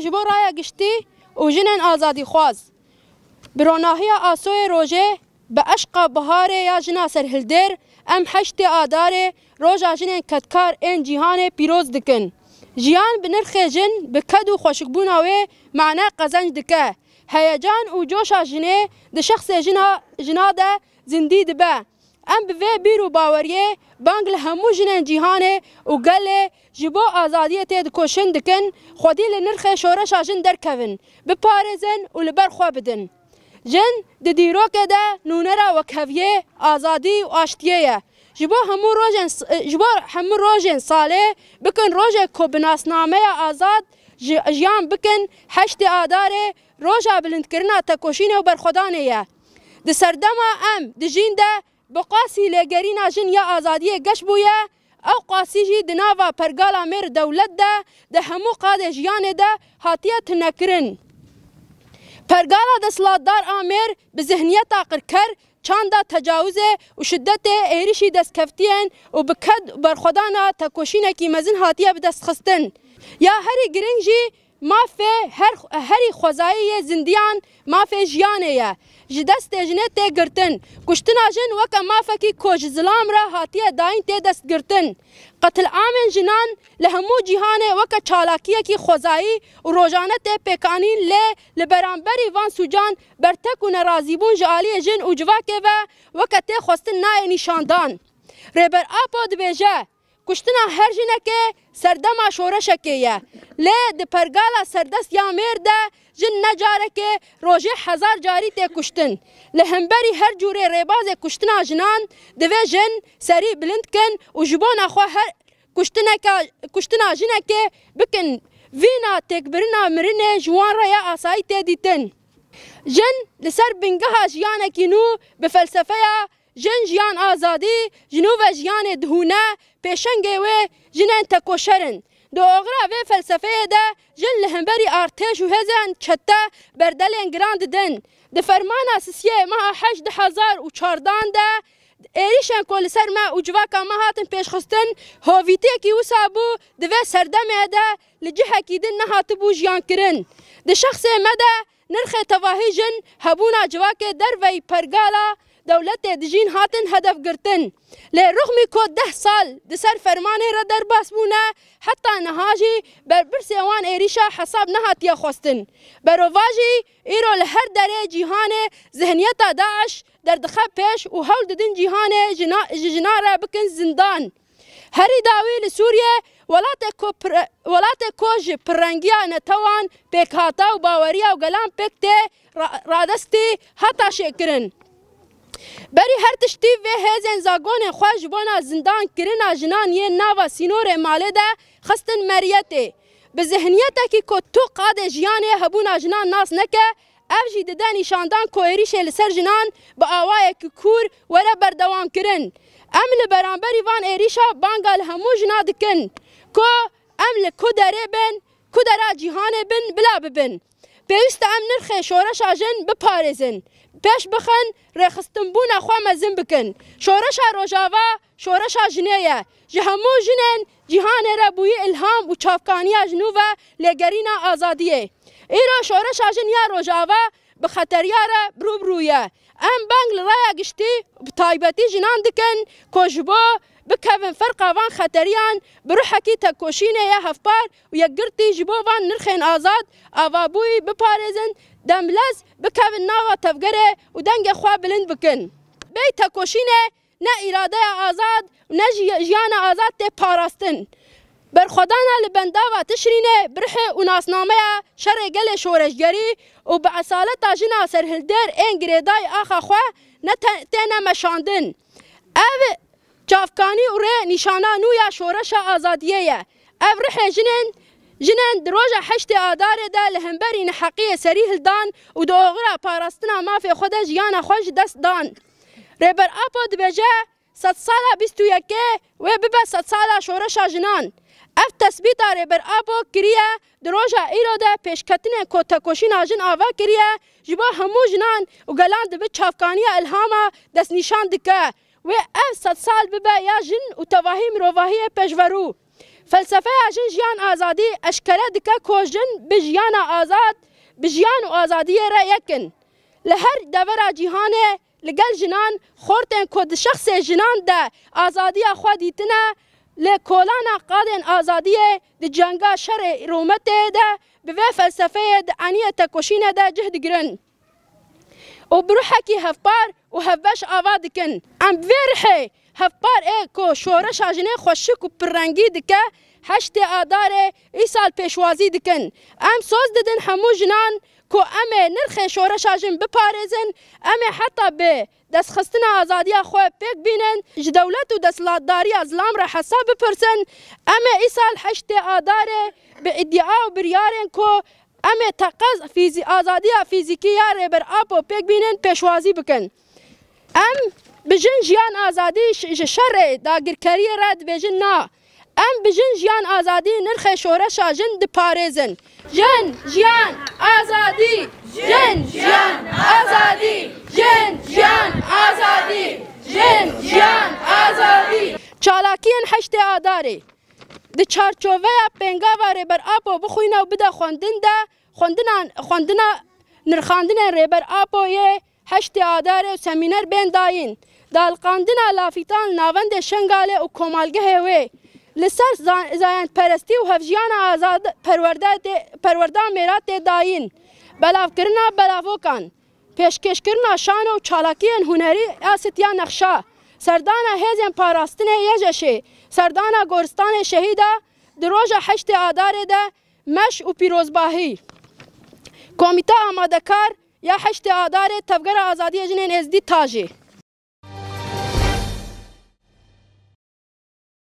جبو رایا گشتی و جنن آزادی خواز بروناهی آسوی روژه به عشق بهار یا جنا سرهلدر ام حشت آدار روژا جنن کدکار این جیهان پیروز دکن جیان بنرخ جن بکد و خوشکبونا و معنی قزنج دکه هیجان و جوشا جنه ده شخص جنا ده زندی دبه ام به بیر و باوریه بانگل همو جنن جیهانه و گل جبو آزادیه تید کوشن دکن خودی لنرخ شورش جن درکون بپارزن و لبر خواه بدن جن ده دیروک ده نونرا و کهویه آزادی و آشتیه جبو همو روژن ساله بکن روژه که بناسنامه آزاد جیان بکن حشت آداره روژا بلند کرنا تکوشینه و برخودانه ده سردما ام ده جین ده بقاسی لگرین جن یا آزادی گش بویه او قاسی جی دناوا پرگالا میر دولت ده همو قاده جیانه ده هاتیت نکرن پرگالا دسلاتدار آمیر به ذهنیت آقرکر چاندا تجاوزه و شدت ایریشی دست کفتین و بکد برخودانا تکوشینه کی مزن هاتیه بدست خستن یا هری گرنجی مافه هری خوزایی زندیان مافه جیانه یا جدست جنه تی گرتن کشتنا جن وکا مافه کی کوش ظلام را هاتیه داین تی دست گرتن قتل آمن جنان لهمو جیهانه وکا چالاکیه کی خوزایی و روزانه تی پیکانین لبرانبری وان سوجان برتک و نرازیبون جالی جن و جواکه وکا تی خوستن نای نشاندان ریبر آپو دبیجه کشتنا هر جنه که سردما شورشکه یه لی ده پرگالا سردست یا مرده جن نجاره که روژه 1000 جاری تی کشتن لهمبری هر جوره ریباز کشتنا جنان دوه جن سری بلند کن و جبونا خواه هر کشتنا جنه که بکن وینا تکبرنا مرنه جوان را یا آسایی تی دیتن جن لسر بنگه جیانه کنو به فلسفه جن جیان آزادی جنو و جیان دهونه پیشنگه و جنان تکوشرن دو اغرا و فلسفه ده جن لهمبری ارتش و هزن چته بردلین گراند دن ده فرمان اساسیه ما 8014 ده ایریشن کل سر ما و جواکا ما هاتن پیش خستن هویته کی وسابو ده و سردمه ده لجهه کی دن نهات بو جیان کرن ده شخص مده نرخ تواهی جن هبونا جواکه در وی پرگالا دولت دجین هاتن هدف گرتن لرغمی که 10 سال دسر فرمانه را در باس بونه حتی نهاجی بر برسیوان ایریشا حساب نهاتیا خواستن برواجی ایرو لهر دره جیهان ذهنیت داعش در دخل پیش و هول ددن جیهان جنارا بکن زندان هری داوی لسوریه ولات کوج پرنگیا نتوان پیک هاتا و باوریا و گلام پیکته رادستی حتا شکرن بری هر تشتی و هزن زاگون خواج بونا زندان کرنا جنان یه ناوا سینور ماله ده خستن مریته به ذهنیته که تو قاد جیانه هبونا جنان ناس نکه افجی دده نشاندان کوئریشه لسر جنان با آوای که کور وره بردوام کرن امل برانبری وان ایریشا بانگال همو جنا دکن که امل کدره بن کدره جیهانه بن بلا ببن پیوست ام نرخ شورش آجن بپارزن پیش بخن رخستن بونا خواه مزن بکن شورشا روژاوا شورشا جنیه جهمو جنن جهان ربوی الهام و چافکانی جنو و لگرین آزادیه ایرو شورشا جن یا روژاوا بخطریاره بروبرویه ام بانگ لرایا گشتی بطایبتی جنان دکن کجبو بکوین فرق وان خطریان بروحکی تکوشینه یا هفپار و یک گرتی جبو وان نرخین آزاد آوابوی بپارزن دملز بکوین ناوا تفگره و دنگ خواه بلند بکن بی تکوشینه نه اراده آزاد و نه جیان آزاد تی پاراستن برخودانا لبنداوا تشرینه برح و ناسنامه شر گل شورشگری و به اصالتا جنا سرهلدر این گریدای آخا خواه نه تینه مشاندن او چافکانی و ره نشانه نویا شورش آزادیه او رح جنن دروژه 8 آدار ده لهمبری نحقیه سریح دان و دوغرا پاراستنا ما فی خود جیان خوش دست دان ریبر آپو دبجه 100 ساله 21 و ببه 100 ساله شورش جنان اف تثبیت ریبر آپو کریه دروژه ایرو ده پیشکتنه که تکوشین آجن آوا کریه جبا همو جنان و گلان دبه چافکانی الهاما دست نشان دکه و اف 100 سال ببه یا جن و تواهی مروواهی پیشورو فلسفه جن جیان آزادی اشکره دکه که جن بجیان آزاد بجیان و آزادی را یکن لهر دور جهان لگل جنان خورتن کد شخص جنان ده آزادی خود دیتنه لکولانا قادن آزادی ده جنگا شر رومت ده به فلسفه ده عنیه تکوشین ده جهد گرن و بروحکی هفبار و هفبش آواد کن ام بروحی هفبار که شورش آجنه خوشک و پررنگی دکه هشت آدار ای سال پیشوازی دکن ام سوز ددن همو جنان که ام نرخ شورش آجن بپارزن ام حتی به دست خستن آزادی خواه پیک بینن دولت و دستلاتداری از لام را حساب بپرسن ام ای سال هشت آدار به ادعا و بریارن که ام تقاض آزادی فیزیکی یا بر آب پیک بینن پیشوازی بکن ام بجن جیان آزادی شر داگرکاری رد بجن نا ام بجن جیان آزادی نرخ شورش جن دپارزن جن جیان آزادی جن جیان آزادی جن جیان آزادی جن جیان آزادی چالاکین هشت آداری د چارچوبه پنگاواره بر آبو بخوینه و بده خوندنا نرخاندن ریبر آبو یه هشت آداره و سمینر بین داین دالقاندنا لافیتان ناوند شنگاله و کمالگه وی لسر زاین پرستی و هفجیان آزاد پروردان میرات داین بلاف کرنا بلافوکان پیشکش کرنا شان و چالاکین هنری آستیا نقشا سردان هزین پاراستن یجشه سردان گورستان شهیده دروژ هشت آداره ده مش و پیروزباهی کمیته آماده کار یا هشت آداره تفگر آزادی جنین ازدی تاجی